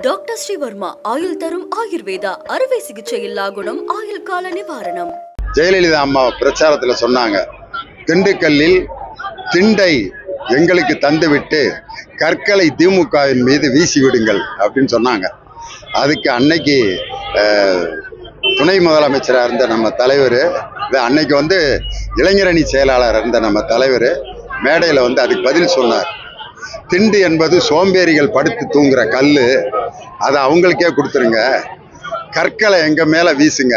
Doctor Sreevarma ஆயுள் தரும் ஆயுர்வேதா அறுவை சிகிச்சை இல்லா குணம் ஆயுள் கால நிவாரணம். ஜெயலலிதா அம்மா பிரச்சாரத்தில் சொன்னாங்க, திண்டுக்கல்லில் திண்டை எங்களுக்கு தந்துவிட்டு கற்களை திமுகவின் மீது வீசி விடுங்கள் அப்படின்னு சொன்னாங்க. அதுக்கு அன்னைக்கு துணை முதலமைச்சராக இருந்த நம்ம தலைவர், அன்னைக்கு இளைஞரணி செயலாளர் இருந்த நம்ம தலைவர் மேடையில் அதுக்கு பதில் சொன்னார். திண்டு என்பது சோம்பேறிகள் படுத்து தூங்குற கல், அதை அவங்களுக்கே கொடுத்துருங்க, கற்களை எங்க மேல வீசுங்க,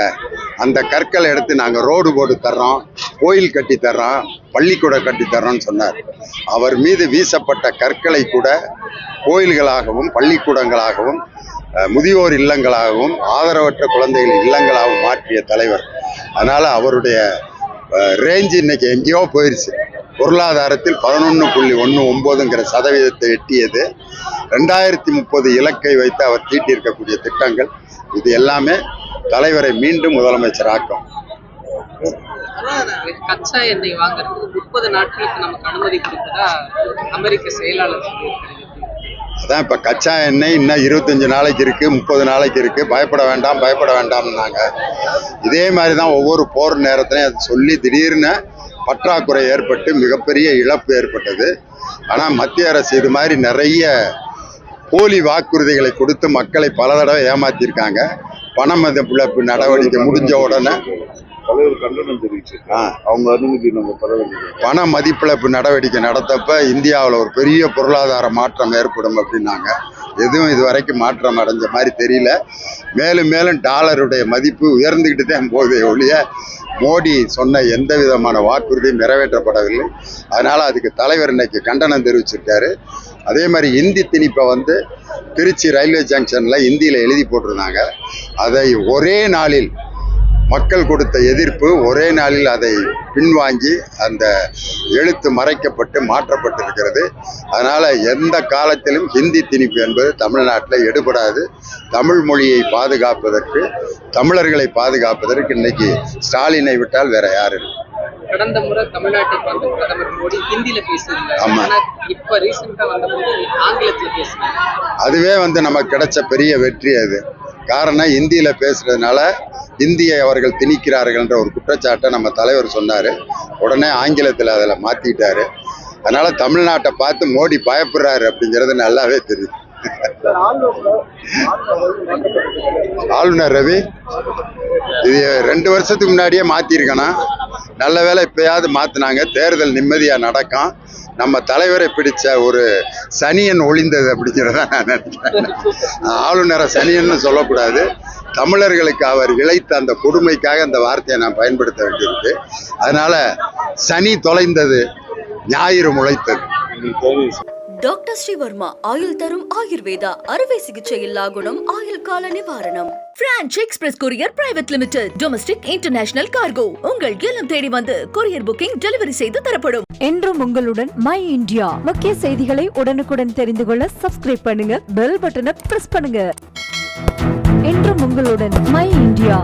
அந்த கற்களை எடுத்து நாங்கள் ரோடு போட்டு தர்றோம், கோயில் கட்டி தர்றோம், பள்ளிக்கூடம் கட்டி தர்றோம்னு சொன்னார். அவர் மீது வீசப்பட்ட கற்களை கூட கோயில்களாகவும் பள்ளிக்கூடங்களாகவும் முதியோர் இல்லங்களாகவும் ஆதரவற்ற குழந்தைகள் இல்லங்களாகவும் மாற்றிய தலைவர். அதனால அவருடைய ரேஞ்சு இன்னைக்கு எங்கேயோ போயிருச்சு. பொருளாதாரத்தில் 11.19% எட்டியது. 2030 இலக்கை வைத்து அவர் தீட்டியிருக்கக்கூடிய திட்டங்கள் இது எல்லாமே தலைவரை மீண்டும் முதலமைச்சராக்கும். கச்சா எண்ணெய் வாங்குறதுக்கு 30 நாட்களுக்கு நமக்கு அனுமதி கொடுத்ததா அமெரிக்க செயலாளர் சொல்லியிருக்காங்க. அதான் இப்ப கச்சா எண்ணெய் இன்னும் 25 நாளைக்கு இருக்கு, 30 நாளைக்கு இருக்கு, பயப்பட வேண்டாம்னாங்க. இதே மாதிரிதான் ஒவ்வொரு போர் நேரத்திலையும் அது சொல்லி திடீர்னு பற்றாக்குறை ஏற்பட்டு மிகப்பெரிய இழப்பு ஏற்பட்டது. ஆனால் மத்திய அரசு இது மாதிரி நிறைய போலி வாக்குறுதிகளை கொடுத்து மக்களை பல தடவை ஏமாத்திருக்காங்க. பண மதிப்பிழப்பு நடவடிக்கை முடிஞ்ச உடனே பண மதிப்பிழப்பு நடவடிக்கை நடத்தப்ப இந்தியாவில் ஒரு பெரிய பொருளாதார மாற்றம் ஏற்படும் அப்படின்னாங்க. எதுவும் இதுவரைக்கும் மாற்றம் அடைஞ்ச மாதிரி தெரியல. மேலும் மேலும் டாலருடைய மதிப்பு உயர்ந்துக்கிட்டு தான் போதே ஒழிய மோடி சொன்ன எந்த விதமான வாக்குறுதியும் நிறைவேற்றப்படவில்லை. அதனால அதுக்கு தலைவர் இன்னைக்கு கண்டனம் தெரிவிச்சிருக்காரு. அதே மாதிரி இந்தி திணிப்பை திருச்சி ரயில்வே ஜங்ஷன்ல இந்தியில எழுதி போட்டிருந்தாங்க. அதை ஒரே நாளில் மக்கள் கொடுத்த எதிர்ப்பு, ஒரே நாளில் அதை பின்வாங்கி அந்த எழுத்து மறைக்கப்பட்டு மாற்றப்பட்டிருக்கிறது. அதனால எந்த காலத்திலும் ஹிந்தி திணிப்பு என்பது தமிழ்நாட்டில் எடுபடாது. தமிழ் மொழியை பாதுகாப்பதற்கு, தமிழர்களை பாதுகாப்பதற்கு இன்னைக்கு ஸ்டாலினை விட்டால் வேற யாரு? கடந்த முறை தமிழ்நாட்டுக்கு வந்த பிரதமர் மோடி ஹிந்தியில பேசுறாங்க, இப்ப ரீசெண்டா வந்தபோது ஆங்கிலத்துல பேசுறாங்க. அதுவே நமக்கு கிடைச்ச பெரிய வெற்றி. அது காரணம் இந்தியில பேசுறதுனால இந்தியை அவர்கள் திணிக்கிறார்கள் என்ற ஒரு குற்றச்சாட்டை நம்ம தலைவர் சொன்னாரு. உடனே ஆங்கிலத்தில் அதில் மாத்திட்டாரு. அதனால தமிழ்நாட்டை பார்த்து மோடி பயப்படுறாரு அப்படிங்கிறது நல்லாவே தெரியுது. ஆளுநர் ரவி இது 2 வருஷத்துக்கு முன்னாடியே மாத்திருக்கணும். நல்ல வேலை இப்பயாவது மாத்தினாங்க. தேர்தல் நிம்மதியா நடக்கும். நம்ம தலைவரை பிடிச்ச ஒரு சனியன் ஒளிந்தது அப்படிங்கிறத நான் நினைக்கிறேன். ஆளுநரை சனியன்னு சொல்லக்கூடாது. தமிழர்களுக்கு அவர் இழைத்த அந்த கொடுமைக்காக அந்த வார்த்தையை நான் பயன்படுத்த வேண்டியிருக்கு. அதனால சனி தொலைந்தது, ஞாயிறு முளைத்தது. டாக்டர் ஸ்ரீவர்மா ஆயுள் தரும் ஆயுர்வேதா அறுவை சிகிச்சை இல்லா குணம் ஆயுள் கால நிவாரணம். Branch express courier private limited. Domestic international cargo. உங்கள் இல்லம் தேடி வந்து கொரியர் புக்கிங் டெலிவரி செய்து தரப்படும். என்றும் உங்களுடன் மை இந்தியா. முக்கிய செய்திகளை உடனுக்குடன் தெரிந்து கொள்ள சப்ஸ்கிரைப் பண்ணுங்க, பெல் பட்டனை பிரஸ் பண்ணுங்க. என்றும் உங்களுடன் மை இந்தியா.